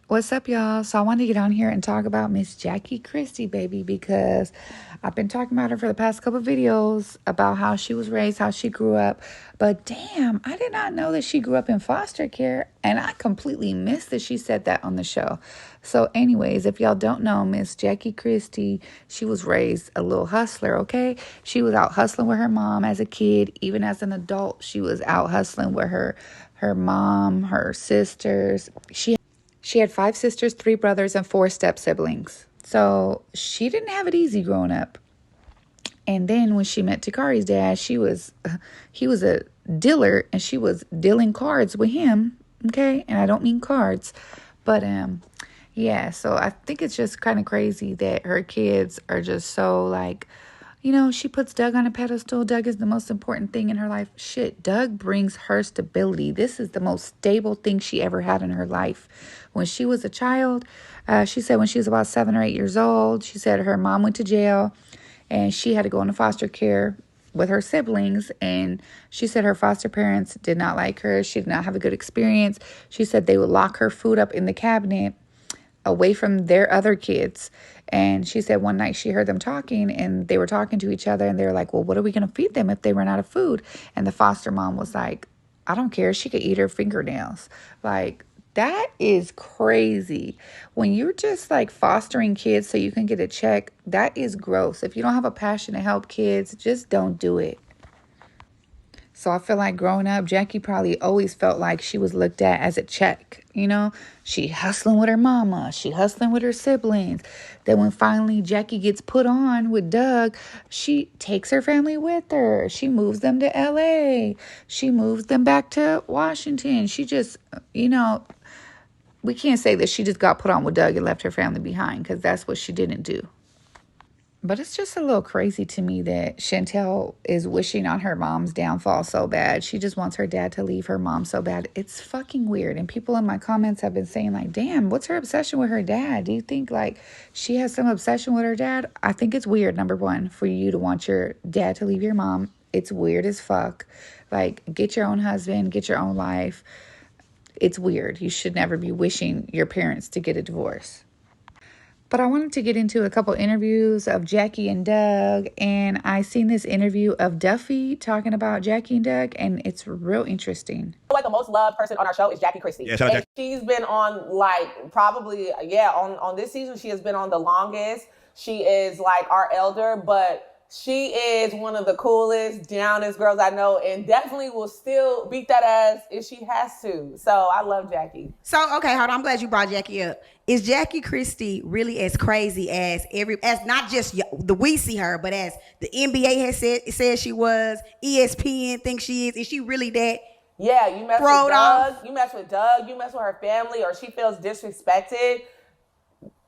What's up, y'all? So I wanted to get on here and talk about Miss Jackie Christie, baby, because I've been talking about her for the past couple of videos about how she was raised, how she grew up. But damn, I did not know that she grew up in foster care, and I completely missed that she said that on the show. So anyways, if y'all don't know, Miss Jackie Christie, she was raised a little hustler, okay? She was out hustling with her mom as a kid. Even as an adult, she was out hustling with her mom, her sisters. She had 5 sisters, 3 brothers, and 4 step-siblings. So she didn't have it easy growing up. And then when she met Takari's dad, he was a dealer, and she was dealing cards with him. Okay, and I don't mean cards, but yeah. So I think it's just kind of crazy that her kids are just so like, she puts Doug on a pedestal. Doug is the most important thing in her life. Shit, Doug brings her stability. This is the most stable thing she ever had in her life. When she was a child, she said when she was about 7 or 8 years old, she said her mom went to jail and she had to go into foster care with her siblings. And she said her foster parents did not like her. She did not have a good experience. She said they would lock her food up in the cabinet away from their other kids. And she said one night she heard them talking, and they were talking to each other, and they were like, well, what are we going to feed them if they run out of food? And the foster mom was like, I don't care. She could eat her fingernails. Like, that is crazy. When you're just like fostering kids so you can get a check, that is gross. If you don't have a passion to help kids, just don't do it. So I feel like growing up, Jackie probably always felt like she was looked at as a check. She hustling with her mama. She hustling with her siblings. Then when finally Jackie gets put on with Doug, she takes her family with her. She moves them to LA. She moves them back to Washington. She just, we can't say that she just got put on with Doug and left her family behind, because that's what she didn't do. But it's just a little crazy to me that Chantel is wishing on her mom's downfall so bad. She just wants her dad to leave her mom so bad. It's fucking weird. And people in my comments have been saying like, damn, what's her obsession with her dad? Do you think like she has some obsession with her dad? I think it's weird, number one, for you to want your dad to leave your mom. It's weird as fuck. Like, get your own husband, get your own life. It's weird. You should never be wishing your parents to get a divorce. But I wanted to get into a couple interviews of Jackie and Doug, and I seen this interview of Duffy talking about Jackie and Doug, and it's real interesting. Like the most loved person on our show is Jackie Christie. Yeah, shout out and she's been on like probably, on this season, she has been on the longest. She is like our elder, but she is one of the coolest, downest girls I know, and definitely will still beat that ass if she has to. So I love Jackie. So, okay, hold on. I'm glad you brought Jackie up. Is Jackie Christie really as crazy as not just the we see her, but as the NBA has said she was, ESPN thinks she is? Is she really that? Yeah, you mess with Doug, you mess with her family, or she feels disrespected.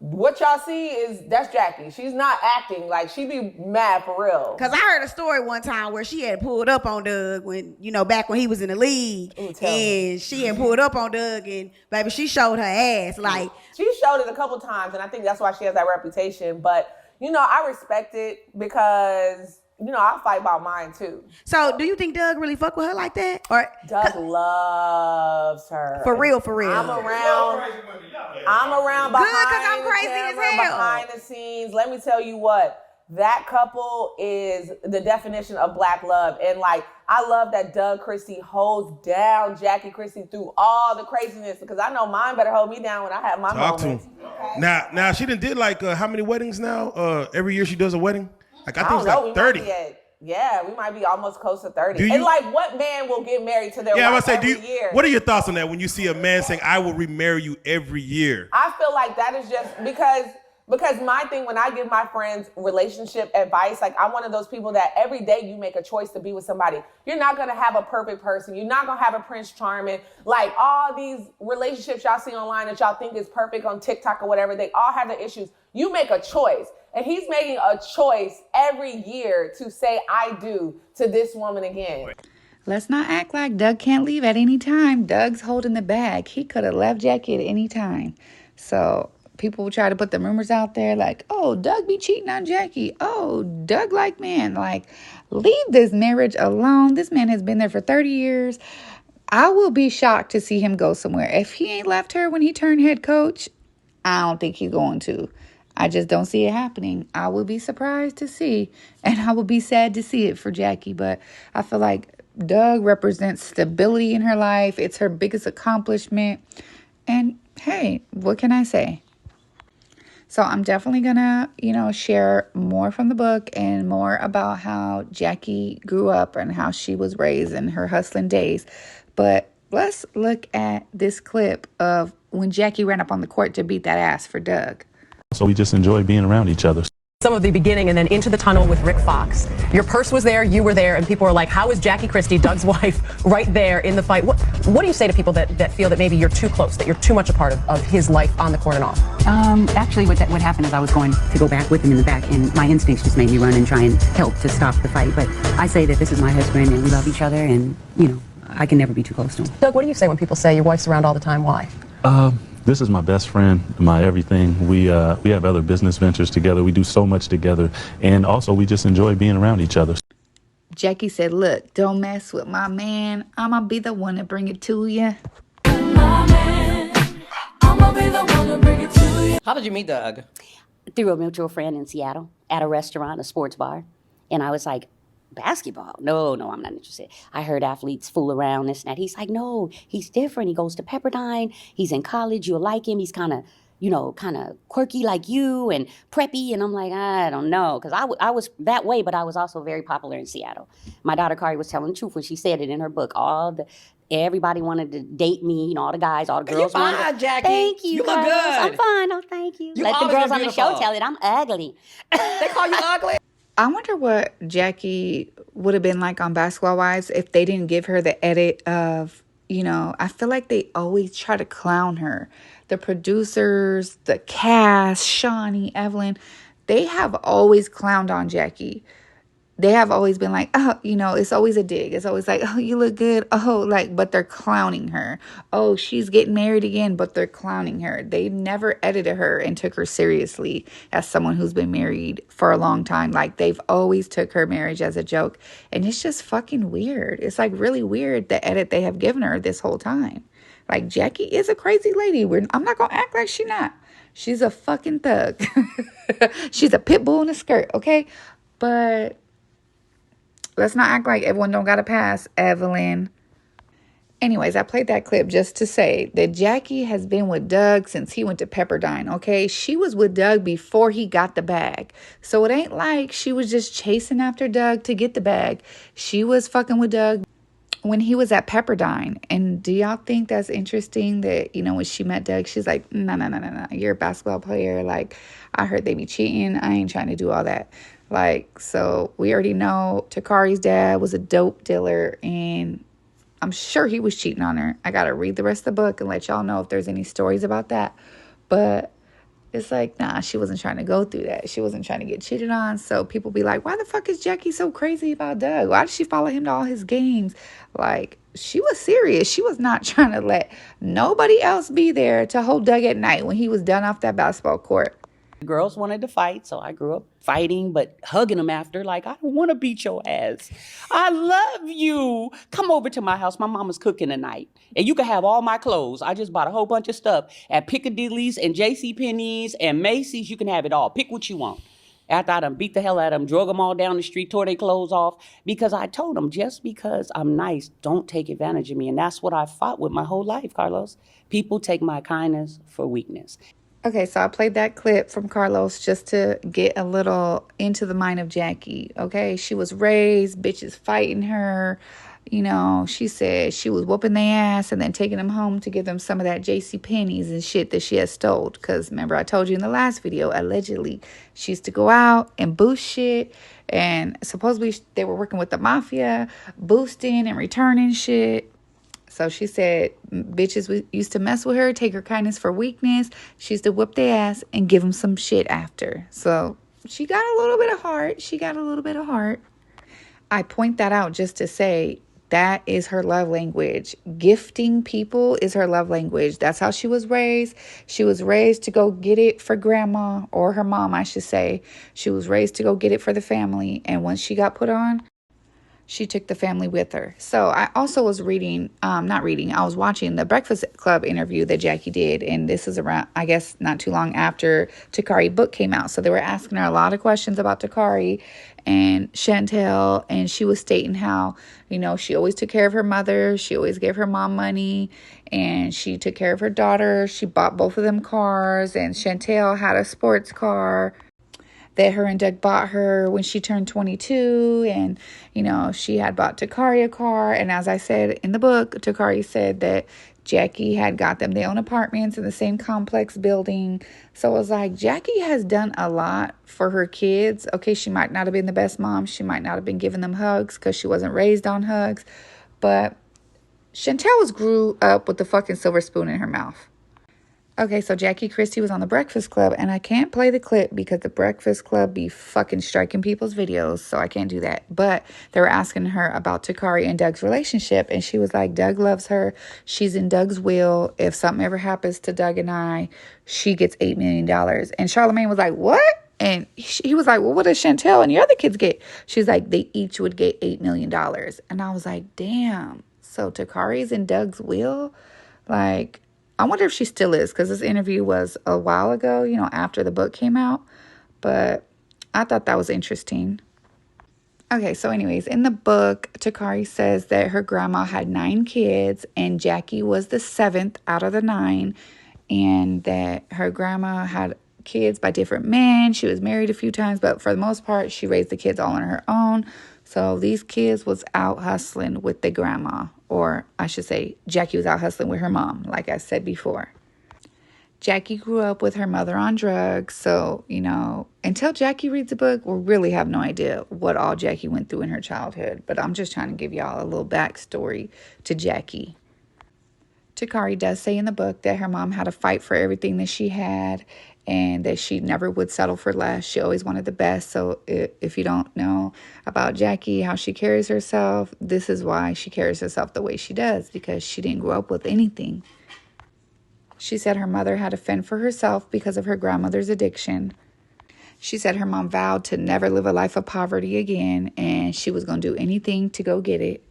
What y'all see is that's Jackie. She's not acting like she be mad for real. Cause I heard a story one time where she had pulled up on Doug when, back when he was in the league. And she had pulled up on Doug, and baby, she showed her ass. Like, she showed it a couple times, and I think that's why she has that reputation. But I respect it because I'll fight about mine too. So do you think Doug really fuck with her like that? Or Doug loves her. For real. I'm around good, because I'm crazy as hell. Behind the scenes. Let me tell you what. That couple is the definition of black love. And like, I love that Doug Christie holds down Jackie Christie through all the craziness, because I know mine better hold me down when I have my moments. Okay. Now she done did like how many weddings now? Every year she does a wedding? Like I think it's like 30. We might be almost close to 30. And like, what man will get married to their wife every year? What are your thoughts on that when you see a man saying, I will remarry you every year? I feel like that is just because my thing, when I give my friends relationship advice, like I'm one of those people that every day you make a choice to be with somebody. You're not going to have a perfect person. You're not going to have a Prince Charming. Like all these relationships y'all see online that y'all think is perfect on TikTok or whatever, they all have their issues. You make a choice. And he's making a choice every year to say, I do to this woman again. Let's not act like Doug can't leave at any time. Doug's holding the bag. He could have left Jackie at any time. So people will try to put the rumors out there like, oh, Doug be cheating on Jackie. Oh, Doug like man. Like, leave this marriage alone. This man has been there for 30 years. I will be shocked to see him go somewhere. If he ain't left her when he turned head coach, I don't think he's going to. I just don't see it happening. I will be surprised to see, and I will be sad to see it for Jackie. But I feel like Doug represents stability in her life. It's her biggest accomplishment. And hey, what can I say? So I'm definitely gonna, share more from the book and more about how Jackie grew up and how she was raised in her hustling days. But let's look at this clip of when Jackie ran up on the court to beat that ass for Doug. So we just enjoy being around each other. Some of the beginning and then into the tunnel with Rick Fox. Your purse was there, you were there, and people were like, how is Jackie Christie, Doug's wife, right there in the fight? What do you say to people that feel that maybe you're too close, that you're too much a part of his life on the court and off? Actually, what happened is I was going to go back with him in the back, and my instincts just made me run and try and help to stop the fight. But I say that this is my husband, and we love each other, and, I can never be too close to him. Doug, what do you say when people say your wife's around all the time? Why? This is my best friend, my everything. We have other business ventures together. We do so much together. And also, we just enjoy being around each other. Jackie said, look, don't mess with my man. I'm going to be the one to bring it to you. How did you meet Doug? Through a mutual friend in Seattle at a restaurant, a sports bar. And I was like, basketball? No, I'm not interested. I heard athletes fool around, this and that. He's like, no, he's different. He goes to Pepperdine. He's in college. You'll like him. He's kind of quirky like you and preppy. And I'm like, I don't know. Because I was that way, but I was also very popular in Seattle. My daughter Kari was telling the truth when she said it in her book. Everybody wanted to date me, all the guys, all the girls. You're fine, Jackie. Thank you. You look good. I'm fine. Oh, thank you. You Let the always girls been on the show beautiful. tell it. I'm ugly. They call you ugly? I wonder what Jackie would have been like on Basketball Wives if they didn't give her the edit of, I feel like they always try to clown her. The producers, the cast, Shawnee, Evelyn, they have always clowned on Jackie. They have always been like, oh, it's always a dig. It's always like, oh, you look good. Oh, but they're clowning her. Oh, she's getting married again, but they're clowning her. They never edited her and took her seriously as someone who's been married for a long time. Like, they've always took her marriage as a joke. And it's just fucking weird. It's like really weird, the edit they have given her this whole time. Like, Jackie is a crazy lady. I'm not going to act like she's not. She's a fucking thug. She's a pit bull in a skirt, okay? But let's not act like everyone don't got a pass, Evelyn. Anyways, I played that clip just to say that Jackie has been with Doug since he went to Pepperdine, okay? She was with Doug before he got the bag. So it ain't like she was just chasing after Doug to get the bag. She was fucking with Doug when he was at Pepperdine. And do y'all think that's interesting that, when she met Doug, she's like, no, you're a basketball player. Like, I heard they be cheating. I ain't trying to do all that. Like, so we already know Takari's dad was a dope dealer, and I'm sure he was cheating on her. I got to read the rest of the book and let y'all know if there's any stories about that. But it's like, nah, she wasn't trying to go through that. She wasn't trying to get cheated on. So people be like, why the fuck is Jackie so crazy about Doug? Why did she follow him to all his games? Like, she was serious. She was not trying to let nobody else be there to hold Doug at night when he was done off that basketball court. Girls wanted to fight, so I grew up fighting, but hugging them after, like, I don't want to beat your ass. I love you. Come over to my house. My mama's cooking tonight, and you can have all my clothes. I just bought a whole bunch of stuff at Piccadilly's and JCPenney's and Macy's. You can have it all. Pick what you want. After I done beat the hell out of them, drug them all down the street, tore their clothes off, because I told them, just because I'm nice, don't take advantage of me. And that's what I fought with my whole life, Carlos. People take my kindness for weakness. Okay, so I played that clip from Carlos just to get a little into the mind of Jackie, okay? She was raised, bitches fighting her. She said she was whooping their ass and then taking them home to give them some of that JCPenney's and shit that she had stole. Because remember, I told you in the last video, allegedly, she used to go out and boost shit. And supposedly they were working with the mafia, boosting and returning shit. So she said bitches used to mess with her, take her kindness for weakness. She used to whip their ass and give them some shit after. So she got a little bit of heart. I point that out just to say that is her love language. Gifting people is her love language. That's how she was raised. She was raised to go get it for grandma, or her mom, I should say. She was raised to go get it for the family. And once she got put on, She took the family with her. So I also was I was watching the Breakfast Club interview that Jackie did. And this is around, I guess, not too long after Takari's book came out. So they were asking her a lot of questions about Takari and Chantel. And she was stating how, she always took care of her mother. She always gave her mom money. And she took care of her daughter. She bought both of them cars. And Chantel had a sports car that her and Doug bought her when she turned 22. And, she had bought Takari a car. And as I said in the book, Takari said that Jackie had got them their own apartments in the same complex building. So it was like, Jackie has done a lot for her kids. Okay, she might not have been the best mom. She might not have been giving them hugs because she wasn't raised on hugs. But Chantel grew up with the fucking silver spoon in her mouth. Okay, so Jackie Christie was on the Breakfast Club, and I can't play the clip because the Breakfast Club be fucking striking people's videos, so I can't do that. But they were asking her about Takari and Doug's relationship, and she was like, Doug loves her. She's in Doug's will. If something ever happens to Doug and I, she gets $8 million. And Charlamagne was like, what? And he was like, well, what does Chantel and the other kids get? She's like, they each would get $8 million. And I was like, damn. So Takari's in Doug's will? Like, I wonder if she still is, because this interview was a while ago, after the book came out. But I thought that was interesting. Okay, so anyways, in the book, Takari says that her grandma had 9 kids and Jackie was the 7th out of the 9. And that her grandma had kids by different men. She was married a few times, but for the most part, she raised the kids all on her own. So these kids was out hustling with the grandma. Or I should say, Jackie was out hustling with her mom, like I said before. Jackie grew up with her mother on drugs. So, until Jackie reads the book, we'll really have no idea what all Jackie went through in her childhood. But I'm just trying to give y'all a little backstory to Jackie. Takari does say in the book that her mom had to fight for everything that she had and that she never would settle for less. She always wanted the best. So if you don't know about Jackie, how she carries herself, this is why she carries herself the way she does, because she didn't grow up with anything. She said her mother had to fend for herself because of her grandmother's addiction. She said her mom vowed to never live a life of poverty again, and she was going to do anything to go get it.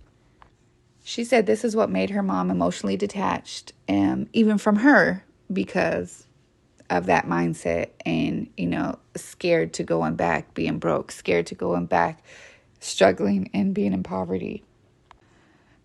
She said this is what made her mom emotionally detached, even from her, because of that mindset and, scared to going back, being broke, scared to going back, struggling and being in poverty.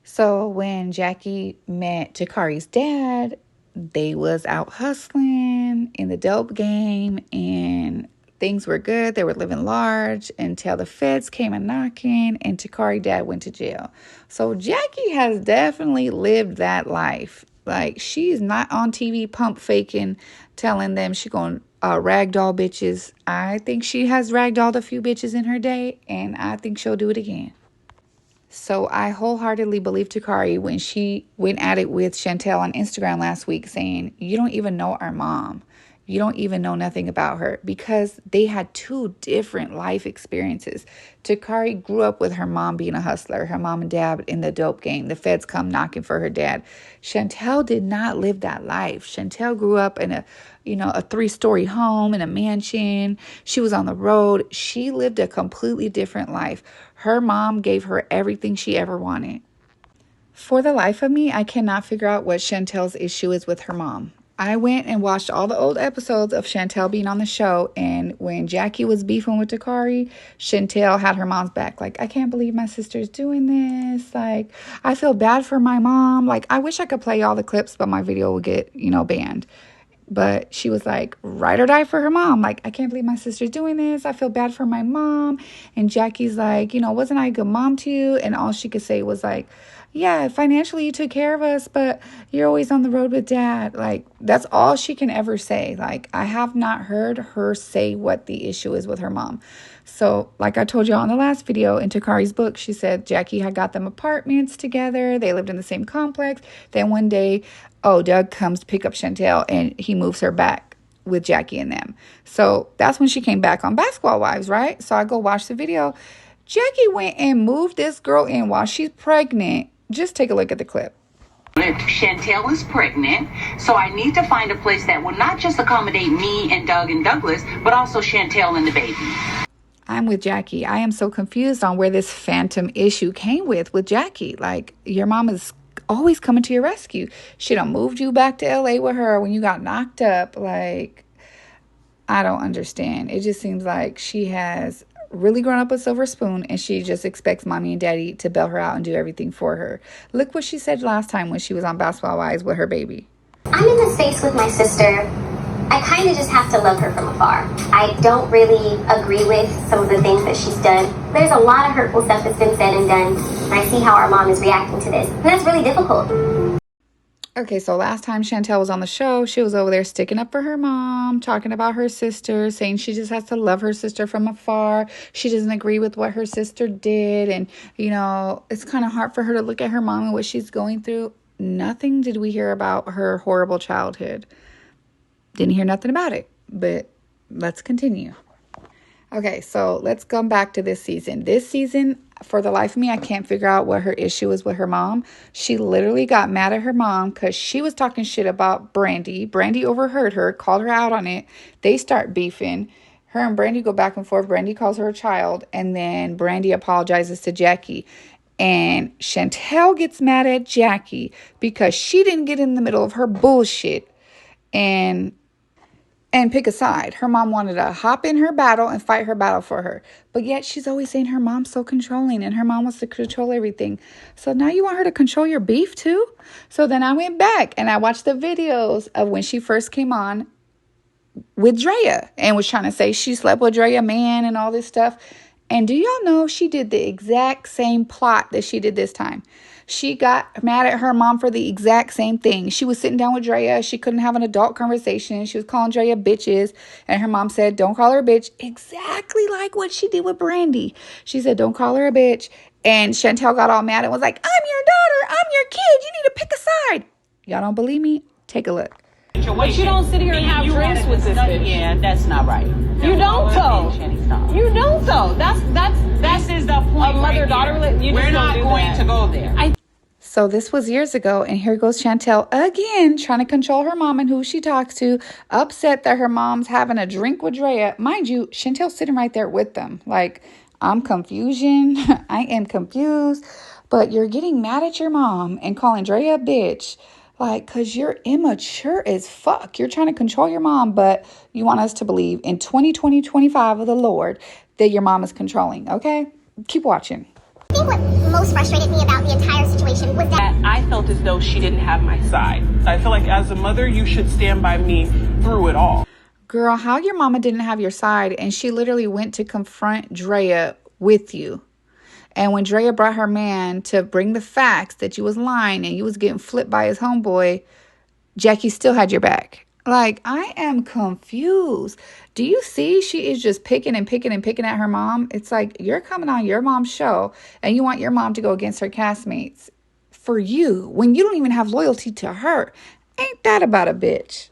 So when Jackie met Takari's dad, they was out hustling in the dope game and things were good. They were living large until the feds came a knocking and Takari's dad went to jail. So Jackie has definitely lived that life. Like, she's not on TV pump faking, telling them she going to ragdoll bitches. I think she has ragdolled a few bitches in her day, and I think she'll do it again. So I wholeheartedly believe Takari when she went at it with Chantel on Instagram last week saying, you don't even know our mom. You don't even know nothing about her, because they had 2 different life experiences. Takari grew up with her mom being a hustler, her mom and dad in the dope game. The feds come knocking for her dad. Chantel did not live that life. Chantel grew up in a 3-story home in a mansion. She was on the road. She lived a completely different life. Her mom gave her everything she ever wanted. For the life of me, I cannot figure out what Chantel's issue is with her mom. I went and watched all the old episodes of Chantel being on the show, and when Jackie was beefing with Takari, Chantel had her mom's back. Like, I can't believe my sister's doing this. Like, I feel bad for my mom. Like, I wish I could play all the clips, but my video would get, banned. But she was like, ride or die for her mom. Like, I can't believe my sister's doing this. I feel bad for my mom. And Jackie's like, wasn't I a good mom to you? And all she could say was like, yeah, financially you took care of us, but you're always on the road with dad. Like, that's all she can ever say. Like, I have not heard her say what the issue is with her mom. So, like I told y'all in the last video, in Takari's book, she said Jackie had got them apartments together. They lived in the same complex. Then one day, Doug comes to pick up Chantel and he moves her back with Jackie and them. So that's when she came back on Basketball Wives, right? So I go watch the video. Jackie went and moved this girl in while she's pregnant. Just take a look at the clip. Chantel is pregnant, so I need to find a place that will not just accommodate me and Doug and Douglas, but also Chantel and the baby. I'm with Jackie. I am so confused on where this phantom issue came with Jackie. Like, your mom is always coming to your rescue. She done moved you back to LA with her when you got knocked up. Like, I don't understand. It just seems like she has really grown up a silver spoon and she just expects mommy and daddy to bail her out and do everything for her. Look what she said last time when she was on Basketball Wives with her baby. I'm in the space with my sister. I kind of just have to love her from afar. I don't really agree with some of the things that she's done. There's a lot of hurtful stuff that's been said and done, and I see how our mom is reacting to this, and that's really difficult. Okay, so last time Chantel was on the show, she was over there sticking up for her mom, talking about her sister, saying she just has to love her sister from afar. She doesn't agree with what her sister did, and, you know, it's kind of hard for her to look at her mom and what she's going through. Nothing did we hear about her horrible childhood. Didn't hear nothing about it, but let's continue. Okay, so let's come back to this season. This season, for the life of me, I can't figure out what her issue is with her mom. She literally got mad at her mom because she was talking shit about Brandy. Brandy overheard her, called her out on it. They start beefing. Her and Brandy go back and forth. Brandy calls her a child, and then Brandy apologizes to Jackie. And Chantel gets mad at Jackie because she didn't get in the middle of her bullshit and pick a side. Her mom wanted to hop in her battle and fight her battle for her. But yet she's always saying her mom's so controlling and her mom wants to control everything. So now you want her to control your beef too? So then I went back and I watched the videos of when she first came on with Drea and was trying to say she slept with Drea man and all this stuff. And do y'all know she did the exact same plot that she did this time? She got mad at her mom for the exact same thing. She was sitting down with Drea. She couldn't have an adult conversation. She was calling Drea bitches. And her mom said, don't call her a bitch. Exactly like what she did with Brandy. She said, don't call her a bitch. And Chantel got all mad and was like, I'm your daughter. I'm your kid. You need to pick a side. Y'all don't believe me? Take a look. But you don't sit here and have drinks with this bitch. Yeah, that's not right. You don't though. You don't though. This is the point. A mother-daughter. We're not going to go there. So this was years ago, and here goes Chantel again, trying to control her mom and who she talks to, upset that her mom's having a drink with Drea. Mind you, Chantel's sitting right there with them. Like, I'm confusion. I am confused. But you're getting mad at your mom and calling Drea a bitch. Like, because you're immature as fuck. You're trying to control your mom, but you want us to believe in 2025 of the Lord that your mom is controlling, okay? Keep watching. I think what most frustrated me about the entire situation was that I felt as though she didn't have my side. I feel like as a mother, you should stand by me through it all. Girl, how your mama didn't have your side and she literally went to confront Drea with you. And when Drea brought her man to bring the facts that you was lying and you was getting flipped by his homeboy, Jackie still had your back. Like, I am confused. Do you see she is just picking and picking and picking at her mom? It's like you're coming on your mom's show and you want your mom to go against her castmates for you when you don't even have loyalty to her. Ain't that about a bitch?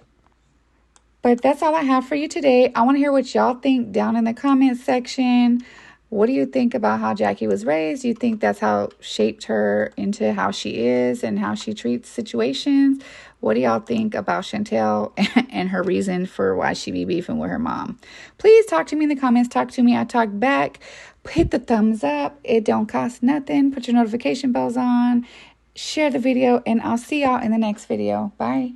But that's all I have for you today. I want to hear what y'all think down in the comments section. What do you think about how Jackie was raised? Do you think that's how shaped her into how she is and how she treats situations? What do y'all think about Chantel and her reason for why she be beefing with her mom? Please talk to me in the comments. Talk to me. I talk back. Hit the thumbs up. It don't cost nothing. Put your notification bells on. Share the video. And I'll see y'all in the next video. Bye.